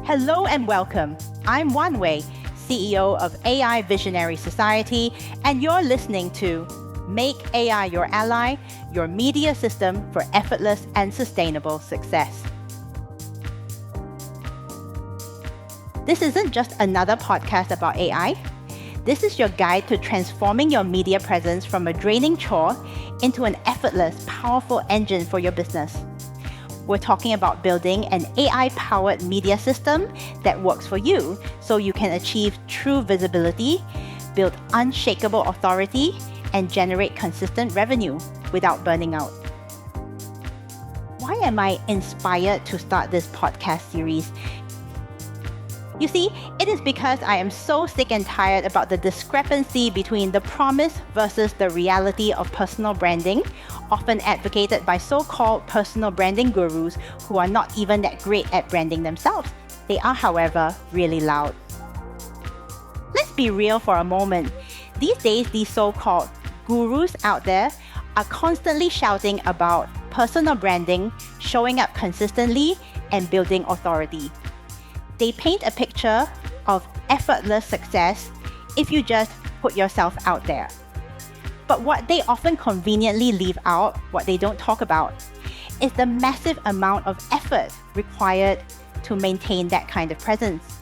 Hello and welcome. I'm Wan Wei, CEO of AI Visionary Society, and you're listening to Make AI Your Ally, your media system for effortless and sustainable success. This isn't just another podcast about AI. This is your guide to transforming your media presence from a draining chore into an effortless, powerful engine for your business. We're talking about building an AI-powered media system that works for you so you can achieve true visibility, build unshakable authority, and generate consistent revenue without burning out. Why am I inspired to start this podcast series? You see, it is because I am so sick and tired about the discrepancy between the promise versus the reality of personal branding, often advocated by so-called personal branding gurus who are not even that great at branding themselves. They are, however, really loud. Let's be real for a moment. These days, these so-called gurus out there are constantly shouting about personal branding, showing up consistently, and building authority. They paint a picture of effortless success if you just put yourself out there. But what they often conveniently leave out, what they don't talk about, is the massive amount of effort required to maintain that kind of presence.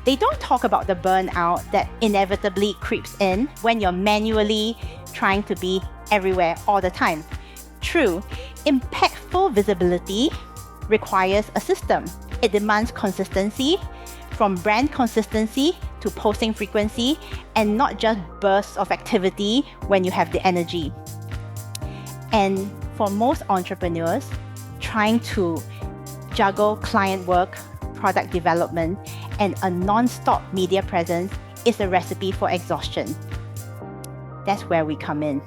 They don't talk about the burnout that inevitably creeps in when you're manually trying to be everywhere all the time. True, impactful visibility requires a system. It demands consistency, from brand consistency to posting frequency, and not just bursts of activity when you have the energy. And for most entrepreneurs, trying to juggle client work, product development, and a non-stop media presence is a recipe for exhaustion. That's where we come in.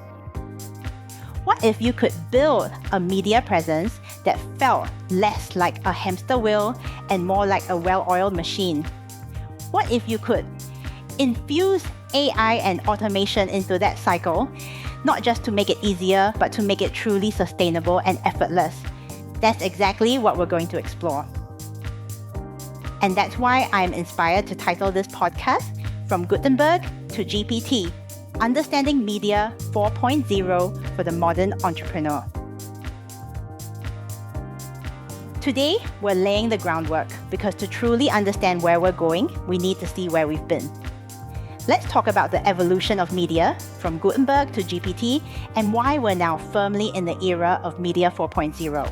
What if you could build a media presence that felt less like a hamster wheel and more like a well-oiled machine? What if you could infuse AI and automation into that cycle, not just to make it easier, but to make it truly sustainable and effortless? That's exactly what we're going to explore. And that's why I'm inspired to title this podcast From Gutenberg to GPT, Understanding Media 4.0 for the Modern Entrepreneur. Today, we're laying the groundwork because to truly understand where we're going, we need to see where we've been. Let's talk about the evolution of media from Gutenberg to GPT and why we're now firmly in the era of Media 4.0.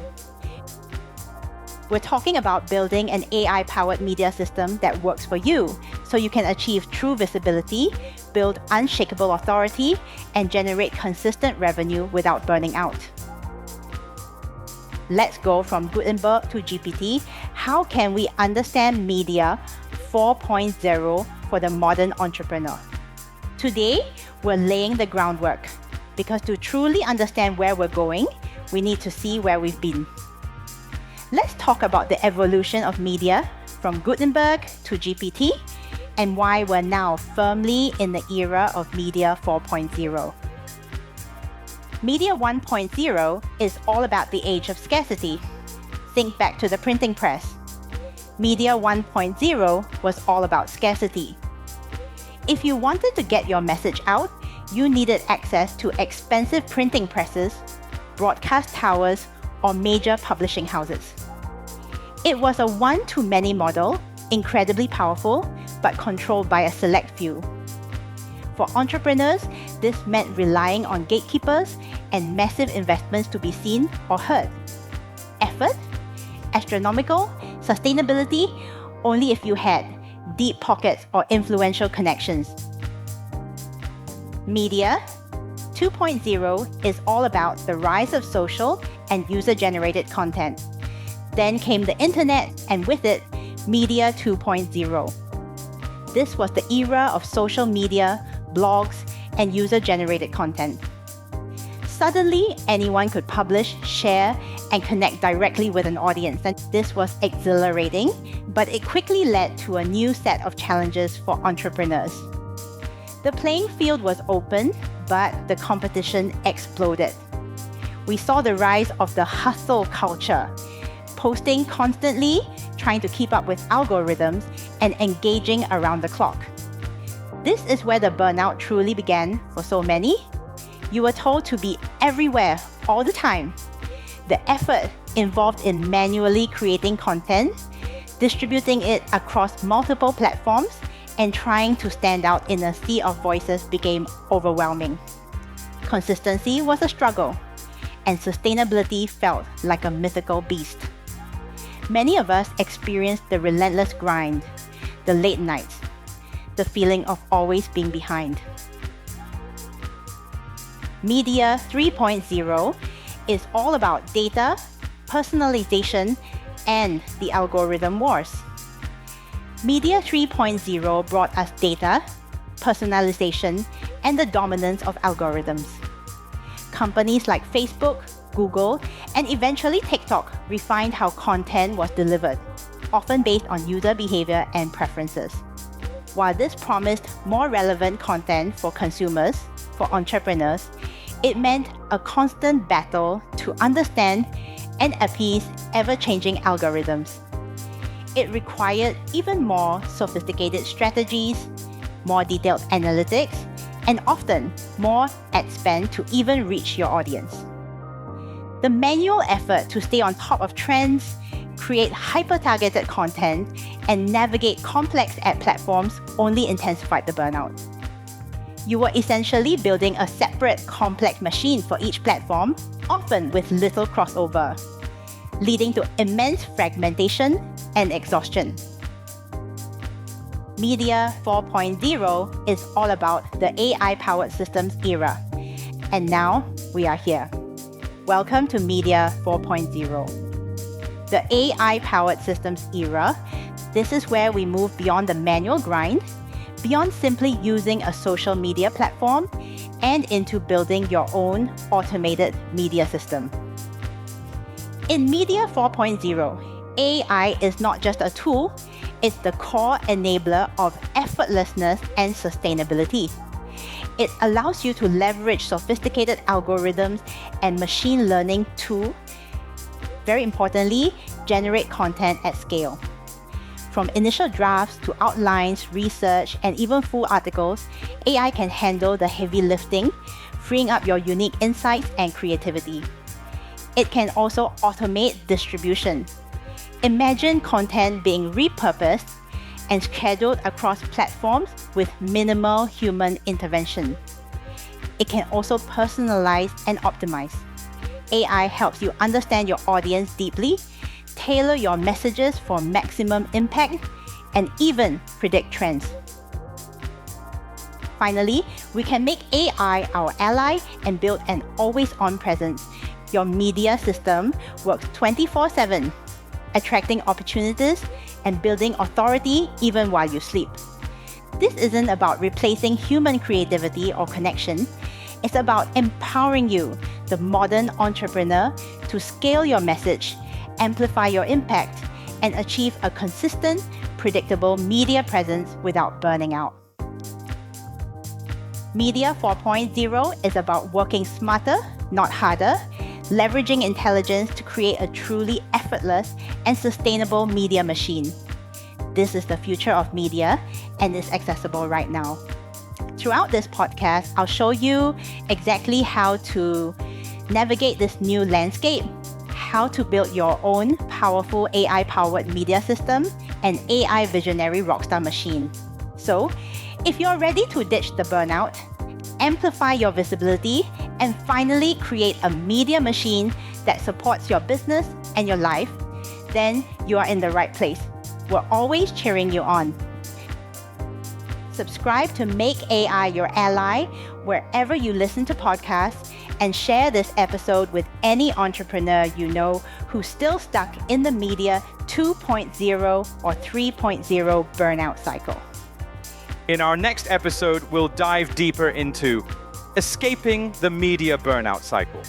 We're talking about building an AI-powered media system that works for you so you can achieve true visibility, build unshakable authority, and generate consistent revenue without burning out. Let's go from Gutenberg to GPT. How can we understand Media 4.0 for the modern entrepreneur? Today, we're laying the groundwork because to truly understand where we're going, we need to see where we've been. Let's talk about the evolution of media from Gutenberg to GPT and why we're now firmly in the era of Media 4.0. Media 1.0 is all about the age of scarcity. Think back to the printing press. Media 1.0 was all about scarcity. If you wanted to get your message out, you needed access to expensive printing presses, broadcast towers, or major publishing houses. It was a one-to-many model, incredibly powerful, but controlled by a select few. For entrepreneurs, this meant relying on gatekeepers and massive investments to be seen or heard. Effort, astronomical, sustainability, only if you had deep pockets or influential connections. Media 2.0 is all about the rise of social and user-generated content. Then came the internet, and with it, Media 2.0. This was the era of social media, blogs, and user-generated content. Suddenly, anyone could publish, share, and connect directly with an audience. And this was exhilarating, but it quickly led to a new set of challenges for entrepreneurs. The playing field was open, but the competition exploded. We saw the rise of the hustle culture, posting constantly, trying to keep up with algorithms and engaging around the clock. This is where the burnout truly began for so many. You were told to be everywhere all the time. The effort involved in manually creating content, distributing it across multiple platforms, and trying to stand out in a sea of voices became overwhelming. Consistency was a struggle, and sustainability felt like a mythical beast. Many of us experienced the relentless grind, the late nights, the feeling of always being behind. Media 3.0 is all about data, personalization, and the algorithm wars. Media 3.0 brought us data, personalization, and the dominance of algorithms. Companies like Facebook, Google, and eventually TikTok refined how content was delivered, often based on user behavior and preferences. While this promised more relevant content for consumers, for entrepreneurs, it meant a constant battle to understand and appease ever-changing algorithms. It required even more sophisticated strategies, more detailed analytics, and often more ad spend to even reach your audience. The manual effort to stay on top of trends, create hyper-targeted content, and navigate complex ad platforms only intensified the burnout. You were essentially building a separate, complex machine for each platform, often with little crossover, leading to immense fragmentation and exhaustion. Media 4.0 is all about the AI-powered systems era. And now we are here. Welcome to Media 4.0. The AI-powered systems era, this is where we move beyond the manual grind, beyond simply using a social media platform, and into building your own automated media system. In Media 4.0, AI is not just a tool, it's the core enabler of effortlessness and sustainability. It allows you to leverage sophisticated algorithms and machine learning to, very importantly, generate content at scale. From initial drafts to outlines, research, and even full articles, AI can handle the heavy lifting, freeing up your unique insights and creativity. It can also automate distribution. Imagine content being repurposed and scheduled across platforms with minimal human intervention. It can also personalize and optimize. AI helps you understand your audience deeply, tailor your messages for maximum impact, and even predict trends. Finally, we can make AI our ally and build an always-on presence. Your media system works 24/7, attracting opportunities and building authority even while you sleep. This isn't about replacing human creativity or connection. It's about empowering you, the modern entrepreneur, to scale your message, amplify your impact, and achieve a consistent, predictable media presence without burning out. Media 4.0 is about working smarter, not harder, leveraging intelligence to create a truly effortless and sustainable media machine. This is the future of media and is accessible right now. Throughout this podcast, I'll show you exactly how to navigate this new landscape, how to build your own powerful AI-powered media system, and AI visionary rockstar machine. So, if you're ready to ditch the burnout, amplify your visibility, and finally create a media machine that supports your business and your life, then you are in the right place. We're always cheering you on. Subscribe to Make AI Your Ally wherever you listen to podcasts, and share this episode with any entrepreneur you know who's still stuck in the media 2.0 or 3.0 burnout cycle. In our next episode, we'll dive deeper into escaping the media burnout cycle,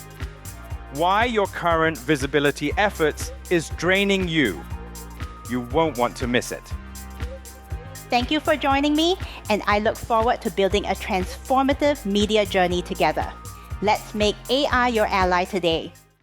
why your current visibility efforts is draining you. You won't want to miss it. Thank you for joining me, and I look forward to building a transformative media journey together. Let's make AI your ally today.